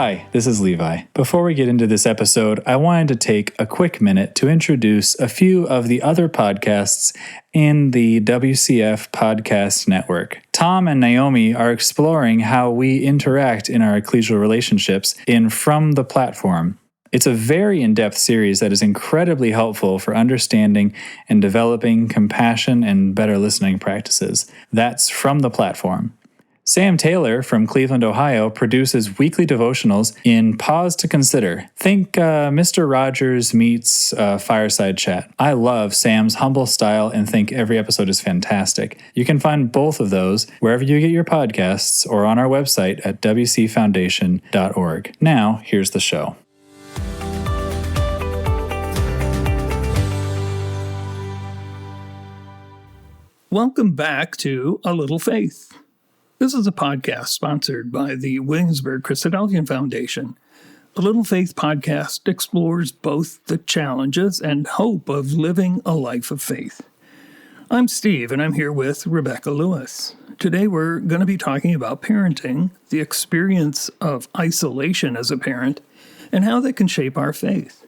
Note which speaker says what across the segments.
Speaker 1: Hi, this is Levi. Before we get into this episode, I wanted to take a quick minute to introduce a few of the other podcasts in the WCF Podcast Network. Tom and Naomi are exploring how we interact in our ecclesial relationships in From the Platform. It's a very in-depth series that is incredibly helpful for understanding and developing compassion and better listening practices. That's From the Platform. Sam Taylor from Cleveland, Ohio, produces weekly devotionals in Pause to Consider. Think Mr. Rogers meets Fireside Chat. I love Sam's humble style and think every episode is fantastic. You can find both of those wherever you get your podcasts or on our website at wcfoundation.org. Now, here's the show.
Speaker 2: Welcome back to A Little Faith. This is a podcast sponsored by the Williamsburg Christadelphian Foundation. A Little Faith podcast explores both the challenges and hope of living a life of faith. I'm Steve, and I'm here with Rebekah Lewis. Today we're going to be talking about parenting, the experience of isolation as a parent, and how that can shape our faith.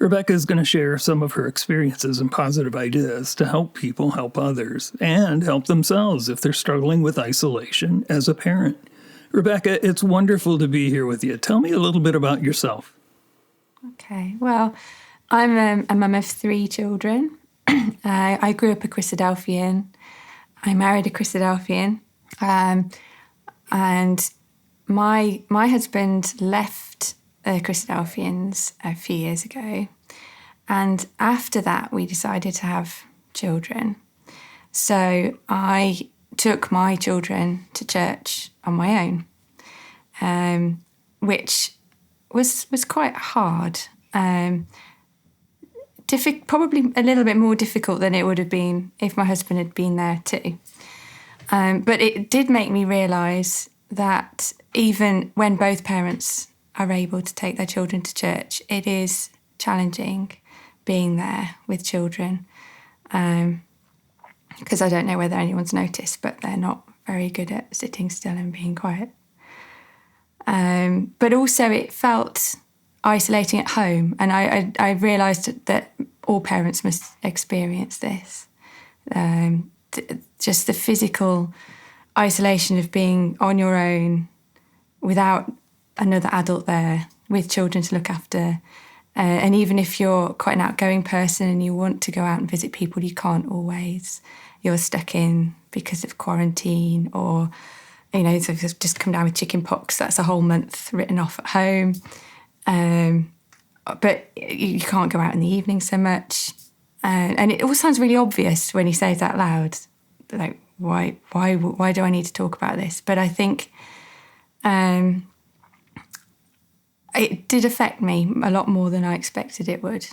Speaker 2: Rebekah is going to share some of her experiences and positive ideas to help people help others and help themselves if they're struggling with isolation as a parent. Rebekah, it's wonderful to be here with you. Tell me a little bit about yourself.
Speaker 3: Okay, well, I'm a mum of 3 children. I grew up a Christadelphian. I married a Christadelphian. And my husband left the Christadelphians a few years ago. And after that, we decided to have children. So I took my children to church on my own, which was quite hard. Probably a little bit more difficult than it would have been if my husband had been there too. But it did make me realise that even when both parents are able to take their children to church, it is challenging being there with children, because I don't know whether anyone's noticed, but they're not very good at sitting still and being quiet. But also it felt isolating at home, and I realised that all parents must experience this. Just the physical isolation of being on your own without another adult there with children to look after. And even if you're quite an outgoing person and you want to go out and visit people, you can't always. You're stuck in because of quarantine, or, so if you've just come down with chicken pox, that's a whole month written off at home. But you can't go out in the evening so much. And it all sounds really obvious when you say it out loud. Like, why do I need to talk about this? But I think it did affect me a lot more than I expected it would.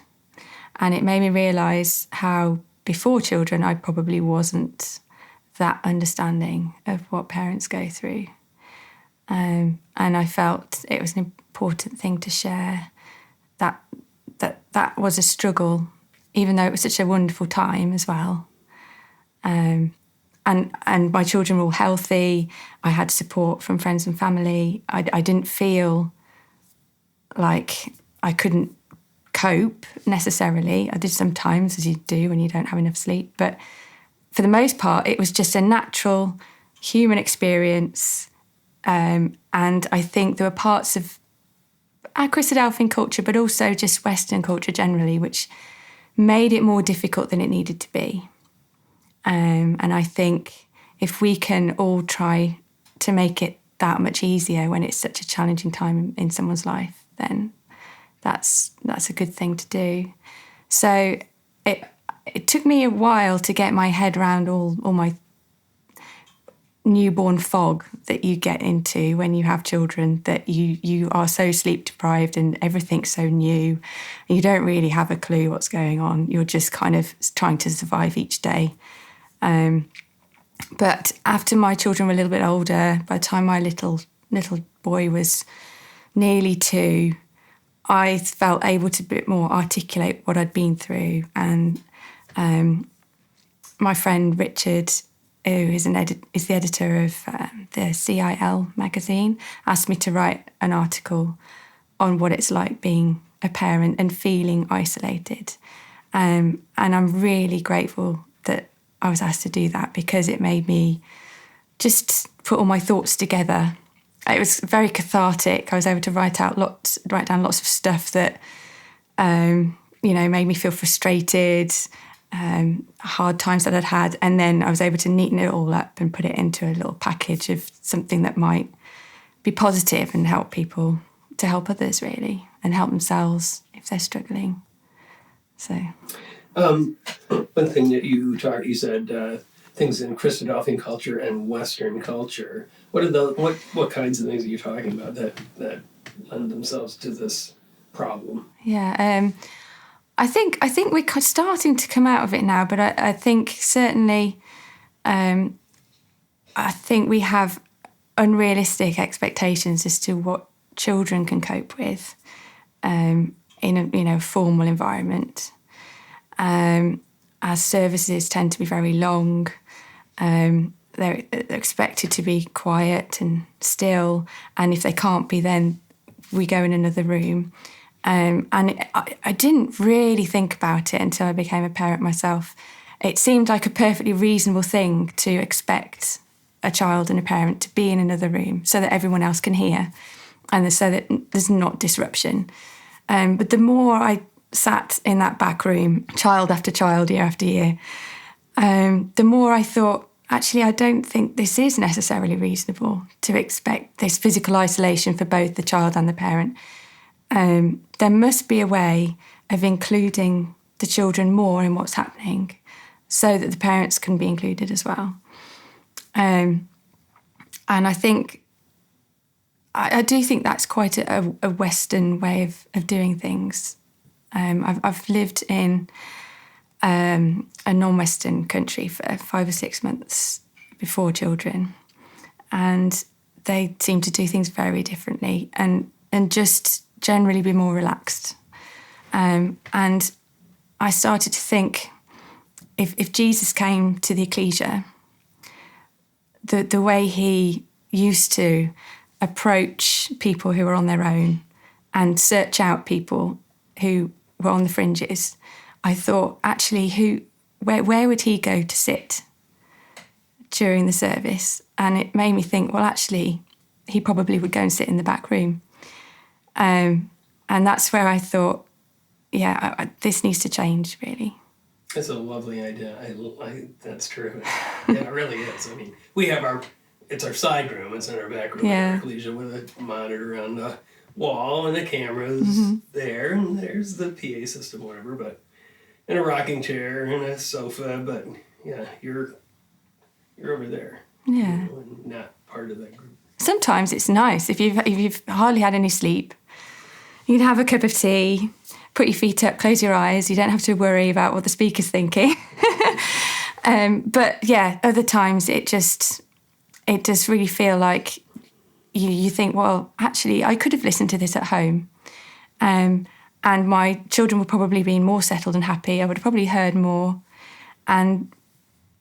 Speaker 3: And it made me realise how, before children, I probably wasn't that understanding of what parents go through. And I felt it was an important thing to share, that was a struggle, even though it was such a wonderful time as well. And my children were all healthy. I had support from friends and family. I didn't feel like I couldn't cope necessarily. I did sometimes, as you do when you don't have enough sleep. But for the most part, it was just a natural human experience. And I think there were parts of our Christadelphian culture, but also just Western culture generally, which made it more difficult than it needed to be. And I think if we can all try to make it that much easier when it's such a challenging time in someone's life, then that's a good thing to do. So it took me a while to get my head around all my newborn fog that you get into when you have children, that you are so sleep deprived and everything's so new and you don't really have a clue what's going on. You're just kind of trying to survive each day. But after my children were a little bit older, by the time my little boy was nearly 2, I felt able to a bit more articulate what I'd been through. And my friend Richard, who is the editor of the CIL magazine, asked me to write an article on what it's like being a parent and feeling isolated. And I'm really grateful that I was asked to do that, because it made me just put all my thoughts together. It was very cathartic. I was able to write down lots of stuff that, made me feel frustrated, hard times that I'd had. And then I was able to neaten it all up and put it into a little package of something that might be positive and help people, to help others really, and help themselves if they're struggling. So,
Speaker 4: one thing that you said, things in Christadelphian culture and Western culture. What kinds of things are you talking about that lend themselves to this problem?
Speaker 3: Yeah, I think we're starting to come out of it now, but I think certainly, I think we have unrealistic expectations as to what children can cope with in a formal environment. As services tend to be very long, they're expected to be quiet and still, and if they can't be, then we go in another room. I didn't really think about it until I became a parent myself. It seemed like a perfectly reasonable thing to expect a child and a parent to be in another room so that everyone else can hear, and so that there's not disruption. But the more I sat in that back room, child after child, year after year, the more I thought, actually, I don't think this is necessarily reasonable to expect this physical isolation for both the child and the parent. There must be a way of including the children more in what's happening so that the parents can be included as well. And I think, I do think that's quite a Western way of doing things. I've lived in a non-Western country for 5 or 6 months before children, and they seem to do things very differently and just generally be more relaxed. And I started to think, if Jesus came to the ecclesia, the way he used to approach people who were on their own and search out people who were on the fringes, I thought, actually, where would he go to sit during the service? And it made me think, well, actually, he probably would go and sit in the back room. And that's where I thought, this needs to change, really.
Speaker 4: That's a lovely idea. That's true. Yeah, it really is. I mean, we have it's our side room. It's in our back room in our ecclesia with a monitor on the wall and the cameras there, and there's the PA system, whatever, but and a rocking chair and a sofa, but yeah, you're over there.
Speaker 3: Yeah.
Speaker 4: And not part of that group.
Speaker 3: Sometimes it's nice if you've hardly had any sleep. You can have a cup of tea, put your feet up, close your eyes. You don't have to worry about what the speaker's thinking. But yeah, other times it does really feel like you think, well, actually, I could have listened to this at home. And my children would probably be more settled and happy. I would have probably heard more. And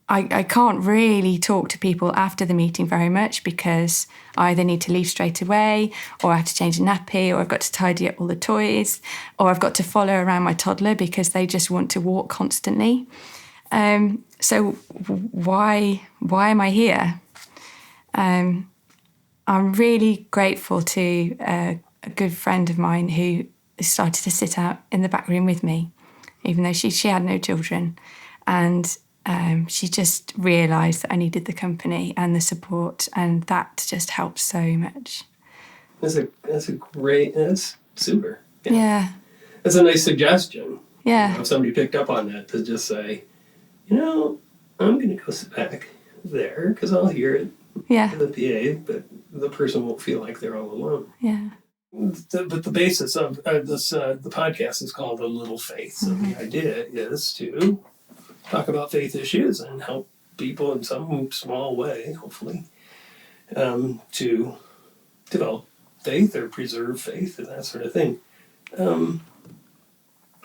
Speaker 3: I can't really talk to people after the meeting very much, because I either need to leave straight away, or I have to change a nappy, or I've got to tidy up all the toys, or I've got to follow around my toddler because they just want to walk constantly. So why am I here? I'm really grateful to a good friend of mine who started to sit out in the back room with me, even though she had no children. And she just realised that I needed the company and the support, and that just helped so much.
Speaker 4: That's super.
Speaker 3: Yeah.
Speaker 4: That's a nice suggestion.
Speaker 3: Yeah.
Speaker 4: If somebody picked up on that, to just say, I'm going to go sit back there because I'll hear it.
Speaker 3: Yeah.
Speaker 4: The PA, but the person won't feel like they're all alone.
Speaker 3: Yeah.
Speaker 4: But the basis of this, the podcast is called A Little Faith. So the idea is to talk about faith issues and help people in some small way, hopefully, to develop faith or preserve faith and that sort of thing.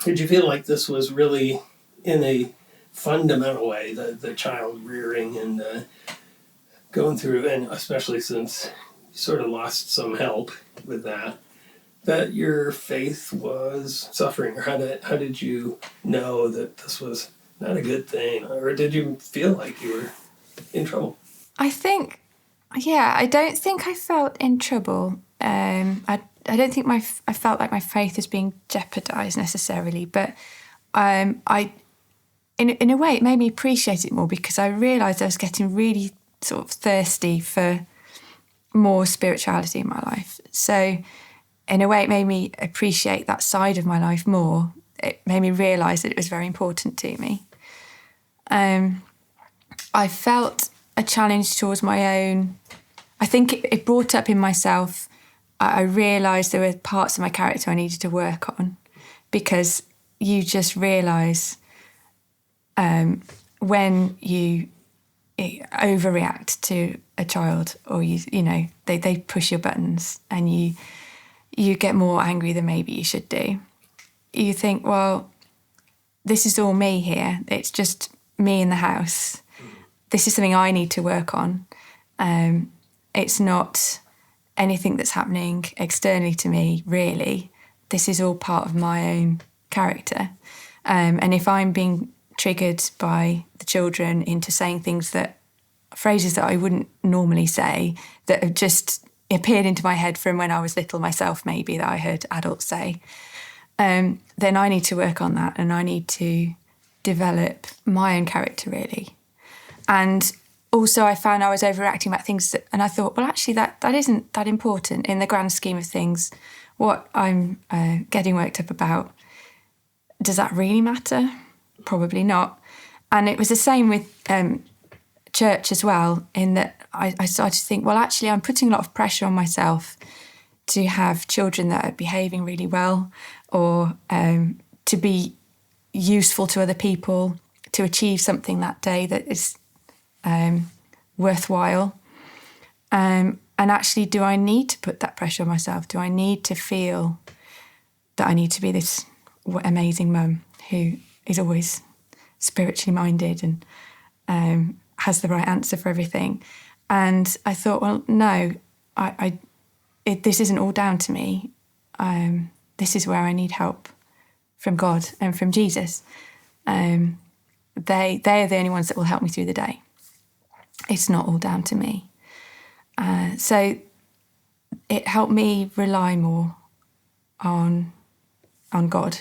Speaker 4: Did you feel like this was really in a fundamental way, the child rearing and going through, and especially since you sort of lost some help with that your faith was suffering? Or how did you know that this was not a good thing? Or did you feel like you were in trouble?
Speaker 3: I don't think I felt in trouble. I don't think I felt like my faith was being jeopardised necessarily, but in a way it made me appreciate it more, because I realised I was getting really sort of thirsty for more spirituality in my life. So in a way it made me appreciate that side of my life more. It made me realise that it was very important to me. I felt a challenge towards my own. I think it brought up in myself. I realised there were parts of my character I needed to work on, because you just realise when you overreact to a child, or they push your buttons and you get more angry than maybe you should do. You think, well, this is all me here. It's just me in the house. This is something I need to work on. It's not anything that's happening externally to me, really. This is all part of my own character. And if I'm being triggered by the children into saying phrases that I wouldn't normally say, that have just appeared into my head from when I was little myself, maybe, that I heard adults say, then I need to work on that, and I need to develop my own character, really. And also I found I was overreacting about things and I thought, well, actually that isn't that important in the grand scheme of things. What I'm getting worked up about, does that really matter? Probably not. And it was the same with church as well, in that I started to think, well, actually I'm putting a lot of pressure on myself to have children that are behaving really well, or to be useful to other people, to achieve something that day that is worthwhile. And actually, do I need to put that pressure on myself? Do I need to feel that I need to be this amazing mum who is always spiritually minded and has the right answer for everything? And I thought, well, no, this isn't all down to me. This is where I need help from God and from Jesus. They are the only ones that will help me through the day. It's not all down to me. So it helped me rely more on God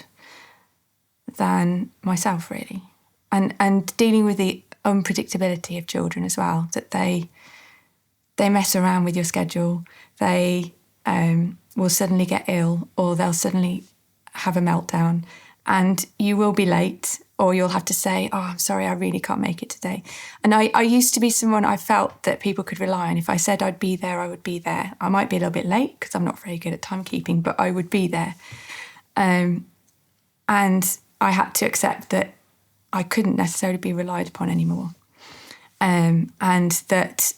Speaker 3: than myself, really. And dealing with the unpredictability of children as well, that they mess around with your schedule. They will suddenly get ill, or they'll suddenly have a meltdown, and you will be late, or you'll have to say, oh, I'm sorry, I really can't make it today. And I used to be someone I felt that people could rely on. If I said I'd be there, I would be there. I might be a little bit late because I'm not very good at timekeeping, but I would be there. And I had to accept that I couldn't necessarily be relied upon anymore. And that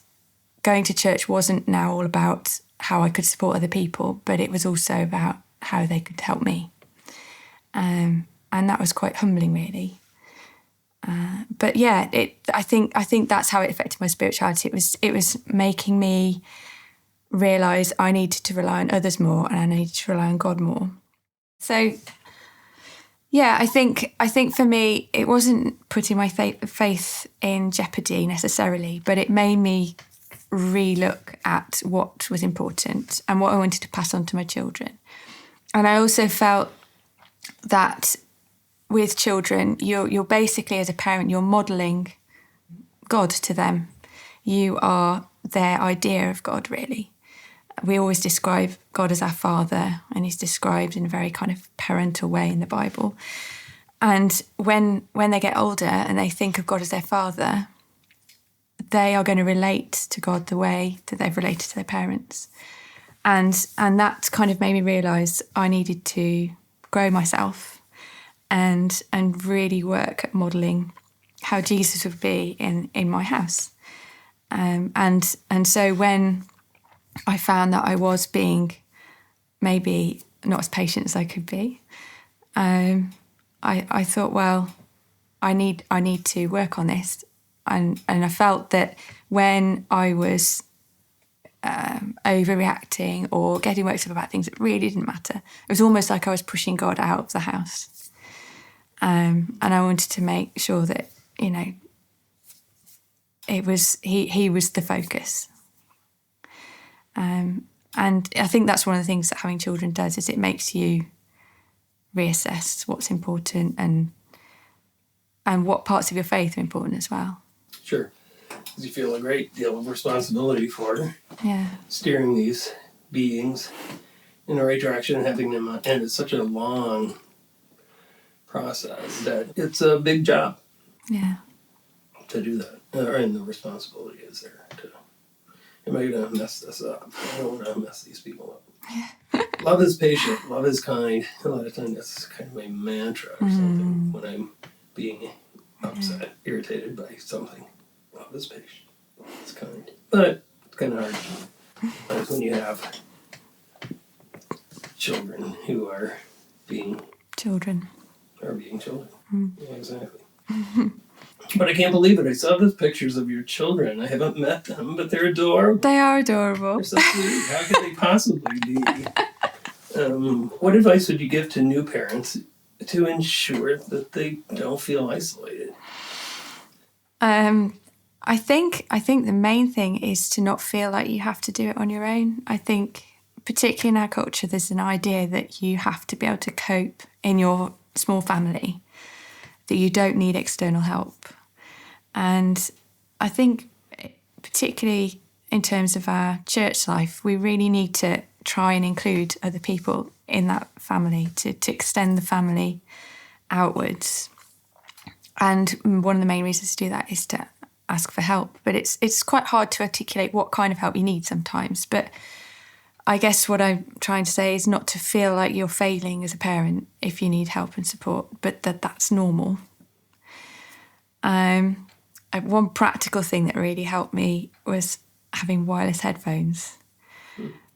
Speaker 3: going to church wasn't now all about how I could support other people, but it was also about how they could help me. And that was quite humbling, really. But yeah, I think that's how it affected my spirituality. It was making me realise I needed to rely on others more, and I needed to rely on God more. So yeah, I think for me it wasn't putting my faith in jeopardy necessarily, but it made me relook at what was important and what I wanted to pass on to my children. And I also felt that with children, you're basically, as a parent, you're modelling God to them. You are their idea of God, really. We always describe God as our Father, and he's described in a very kind of parental way in the Bible. And when they get older and they think of God as their Father, they are going to relate to God the way that they've related to their parents. And that kind of made me realise I needed to grow myself and really work at modelling how Jesus would be in my house. And so when I found that I was being maybe not as patient as I could be, I thought, well, I need to work on this. And I felt that when I was overreacting or getting worked up about things that really didn't matter, it was almost like I was pushing God out of the house. And I wanted to make sure that, it was he was the focus. And I think that's one of the things that having children does, is it makes you reassess what's important and what parts of your faith are important as well.
Speaker 4: Sure. Because you feel a great deal of responsibility for steering these beings in the right direction and having them, and it's such a long process that it's a big job to do that. And the responsibility is there too. Am I going to mess this up? I don't want to mess these people up. Love is patient. Love is kind. A lot of times that's kind of my mantra or something when I'm being upset, irritated by something. Love is patient. Love is kind. But it's kind of hard when you have children who are being children. Yeah, exactly. But I can't believe it. I saw those pictures of your children. I haven't met them, but they're adorable.
Speaker 3: They are adorable.
Speaker 4: They're so sweet. How could they possibly be? What advice would you give to new parents to ensure that they don't feel isolated?
Speaker 3: I think the main thing is to not feel like you have to do it on your own. I think, particularly in our culture, there's an idea that you have to be able to cope in your small family, that you don't need external help. And I think, particularly in terms of our church life, we really need to try and include other people in that family, to extend the family outwards. And one of the main reasons to do that is to ask for help. But it's quite hard to articulate what kind of help you need sometimes. But I guess what I'm trying to say is not to feel like you're failing as a parent if you need help and support, but that's normal. One practical thing that really helped me was having wireless headphones,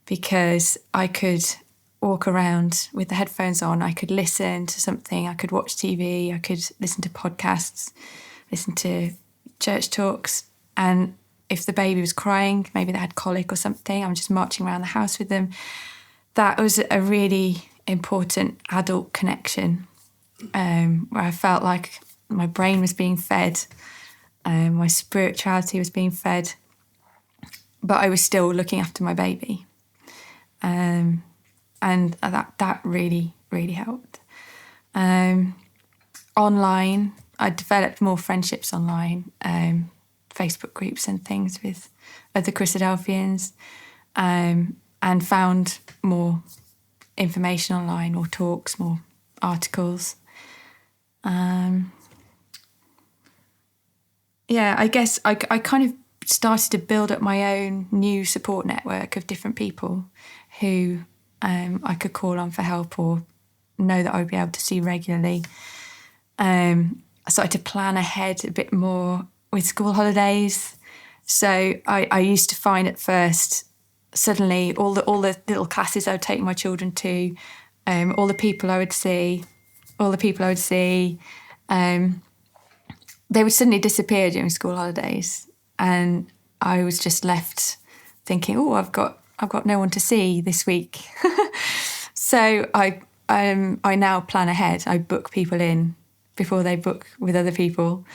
Speaker 3: because I could walk around with the headphones on. I could listen to something, I could watch TV, I could listen to podcasts, listen to church talks, and if the baby was crying, maybe they had colic or something, I'm just marching around the house with them. That was a really important adult connection, where I felt like my brain was being fed, my spirituality was being fed, but I was still looking after my baby. And that really, really helped. Online, I developed more friendships online, Facebook groups and things with other Christadelphians, and found more information online, more talks, more articles. I guess I kind of started to build up my own new support network of different people who I could call on for help or know that I would be able to see regularly. I started to plan ahead a bit more with school holidays. So I used to find at first, suddenly all the little classes I would take my children to, all the people I would see, they would suddenly disappear during school holidays, and I was just left thinking, oh, I've got no one to see this week. So I now plan ahead. I book people in before they book with other people,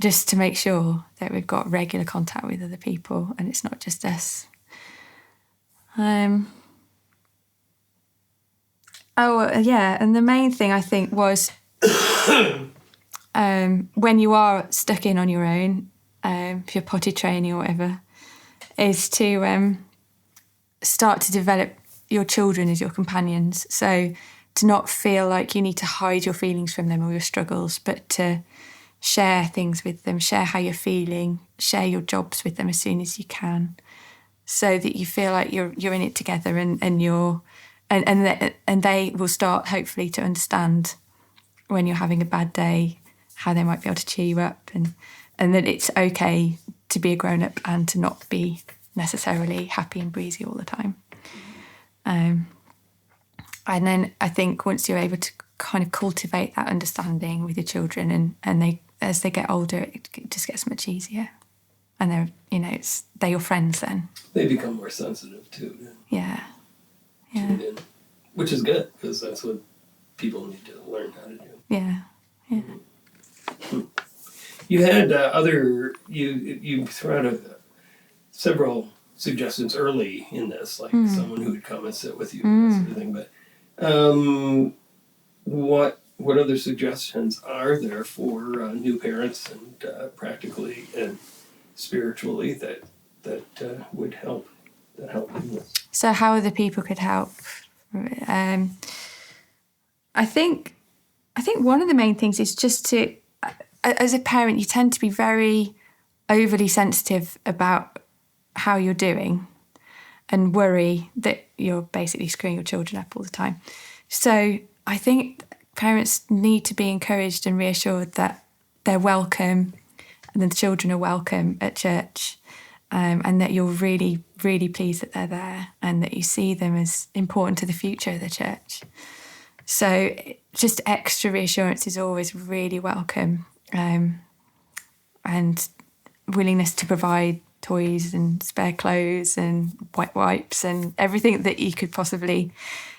Speaker 3: just to make sure that we've got regular contact with other people and it's not just us. And the main thing I think was when you are stuck in on your own, if you're potty training or whatever, is to start to develop your children as your companions. So to not feel like you need to hide your feelings from them or your struggles, but to share things with them, share how you're feeling, share your jobs with them as soon as you can, so that you feel like you're in it together, and they will start hopefully to understand when you're having a bad day, how they might be able to cheer you up, and that it's okay to be a grown-up and to not be necessarily happy and breezy all the time. And then I think once you're able to kind of cultivate that understanding with your children, and they, as they get older, it just gets much easier. And they're, they're your friends then.
Speaker 4: They become more sensitive too.
Speaker 3: Yeah.
Speaker 4: Tune in, which is good, because that's what people need to learn how to do.
Speaker 3: Yeah. Yeah.
Speaker 4: Mm-hmm. You had you threw out several suggestions early in this, like someone who would come and sit with you and that sort of thing. But what other suggestions are there for new parents and practically and spiritually that would help? That help you?
Speaker 3: So how other people could help? I think one of the main things is just to, as a parent, you tend to be very overly sensitive about how you're doing and worry that you're basically screwing your children up all the time. So I think parents need to be encouraged and reassured that they're welcome and the children are welcome at church, and that you're really, really pleased that they're there and that you see them as important to the future of the church. So just extra reassurance is always really welcome, and willingness to provide toys and spare clothes and wet wipes and everything that you could possibly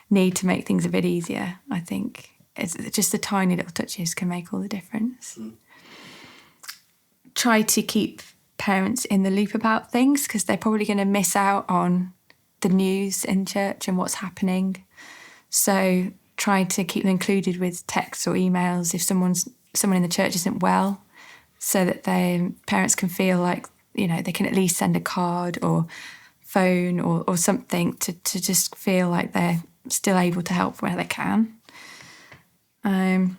Speaker 3: need to make things a bit easier. I think it's just the tiny little touches can make all the difference. Try to keep parents in the loop about things, because they're probably going to miss out on the news in church and what's happening. So try to keep them included with texts or emails if someone in the church isn't well, so that their parents can feel like, they can at least send a card or phone or something to just feel like they're still able to help where they can. I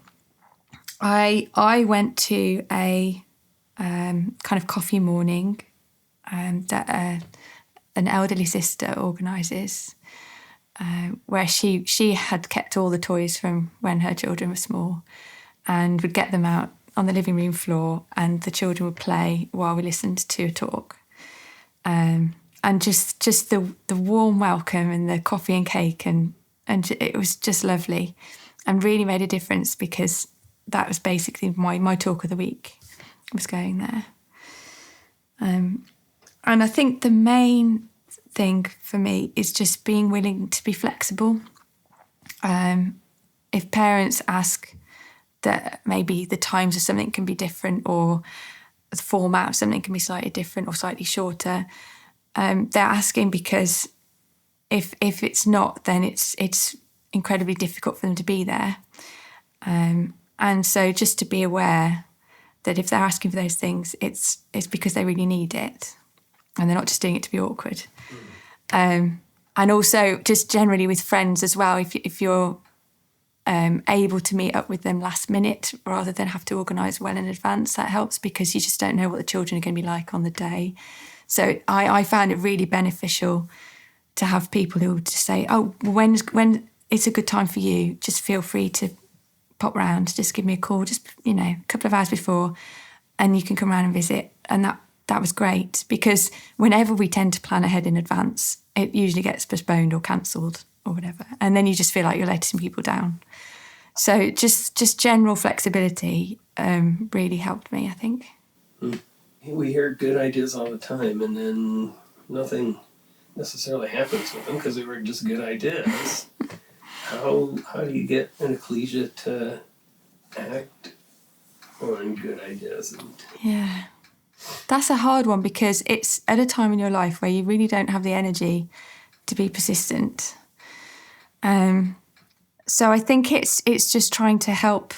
Speaker 3: went to a kind of coffee morning that an elderly sister organises, where she had kept all the toys from when her children were small and would get them out on the living room floor, and the children would play while we listened to a talk. And just the warm welcome and the coffee and cake and it was just lovely and really made a difference, because that was basically my talk of the week, was going there. And I think the main thing for me is just being willing to be flexible. If parents ask that maybe the times of something can be different, or the format of something can be slightly different or slightly shorter, they're asking because if it's not, then it's incredibly difficult for them to be there. And so just to be aware that if they're asking for those things, it's because they really need it, and they're not just doing it to be awkward. And also just generally with friends as well, if you're able to meet up with them last minute rather than have to organise well in advance, that helps, because you just don't know what the children are going to be like on the day. So I found it really beneficial to have people who would just say, oh, when it's a good time for you, just feel free to pop round, just give me a call, just, a couple of hours before, and you can come round and visit. And that was great, because whenever we tend to plan ahead in advance, it usually gets postponed or cancelled or whatever. And then you just feel like you're letting people down. So just general flexibility really helped me, I think.
Speaker 4: We hear good ideas all the time, and then nothing necessarily happens with them because they were just good ideas. How do you get an ecclesia to act on good ideas?
Speaker 3: Yeah, that's a hard one, because it's at a time in your life where you really don't have the energy to be persistent. So I think it's just trying to help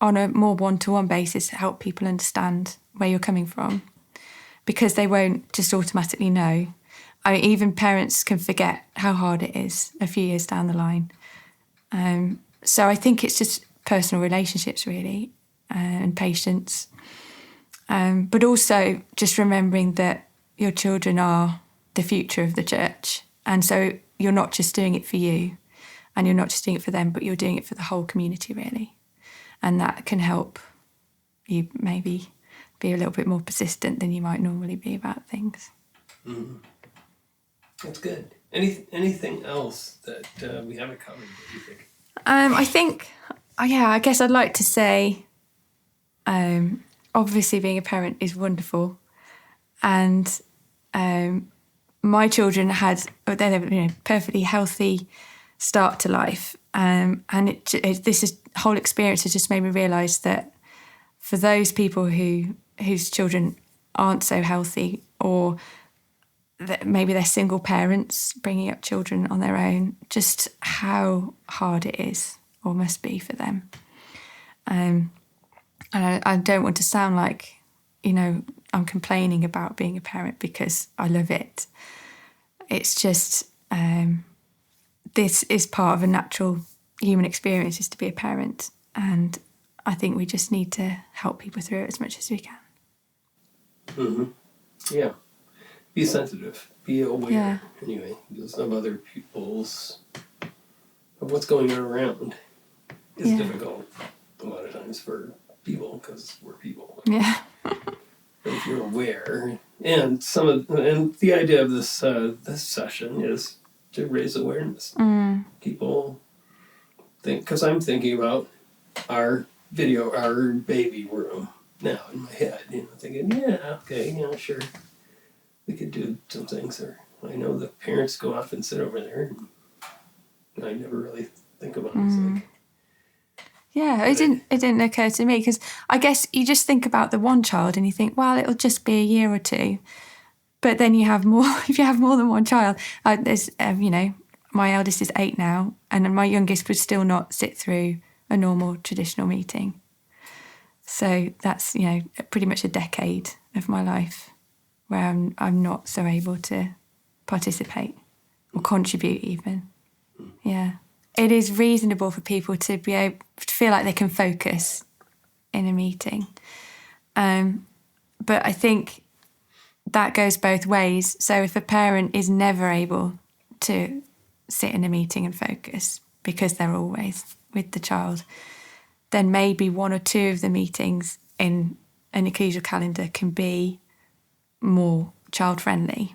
Speaker 3: on a more one-to-one basis, help people understand where you're coming from, because they won't just automatically know. I mean, even parents can forget how hard it is a few years down the line. So I think it's just personal relationships, really, and patience. But also just remembering that your children are the future of the church. And so you're not just doing it for you, and you're not just doing it for them, but you're doing it for the whole community, really. And that can help you maybe be a little bit more persistent than you might normally be about things.
Speaker 4: Mm-hmm. That's good. Anything else that we haven't covered, what do you think?
Speaker 3: I think I guess I'd like to say, obviously being a parent is wonderful, and my children had perfectly healthy start to life, and this whole experience has just made me realise that for those people whose children aren't so healthy, or that maybe they're single parents bringing up children on their own, just how hard it is or must be for them. And I don't want to sound like, I'm complaining about being a parent, because I love it. It's just, this is part of a natural human experience, is to be a parent. And I think we just need to help people through it as much as we can.
Speaker 4: Mm-hmm. Yeah. Be sensitive. Be aware, anyway, of other people's, of what's going on around. It's difficult a lot of times for people, because we're people.
Speaker 3: Yeah.
Speaker 4: If you're aware, and the idea of this session is to raise awareness. People think, because I'm thinking about our baby room now in my head, thinking, sure, we could do some things. Or I know the parents go off and sit over there, and I never really think about it. It's like,
Speaker 3: yeah, it didn't occur to me, because I guess you just think about the one child and you think, well, it'll just be a year or two. But then you have more, if you have more than one child, there's, my eldest is 8 now, and my youngest would still not sit through a normal traditional meeting. So that's, pretty much a decade of my life where I'm not so able to participate or contribute even. Yeah. It is reasonable for people to be able to feel like they can focus in a meeting. But I think that goes both ways. So if a parent is never able to sit in a meeting and focus because they're always with the child, then maybe 1 or 2 of the meetings in an ecclesial calendar can be more child-friendly.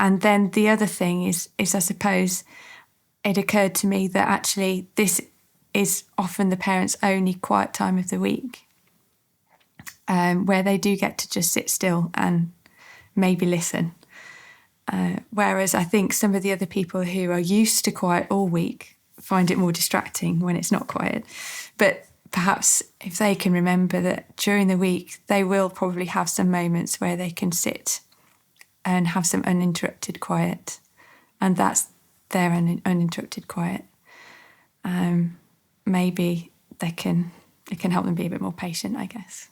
Speaker 3: And then the other thing is I suppose it occurred to me that actually this is often the parents' only quiet time of the week, where they do get to just sit still and maybe listen. Whereas I think some of the other people who are used to quiet all week find it more distracting when it's not quiet. But perhaps if they can remember that during the week, they will probably have some moments where they can sit and have some uninterrupted quiet, and that's their uninterrupted quiet. Maybe it can help them be a bit more patient, I guess.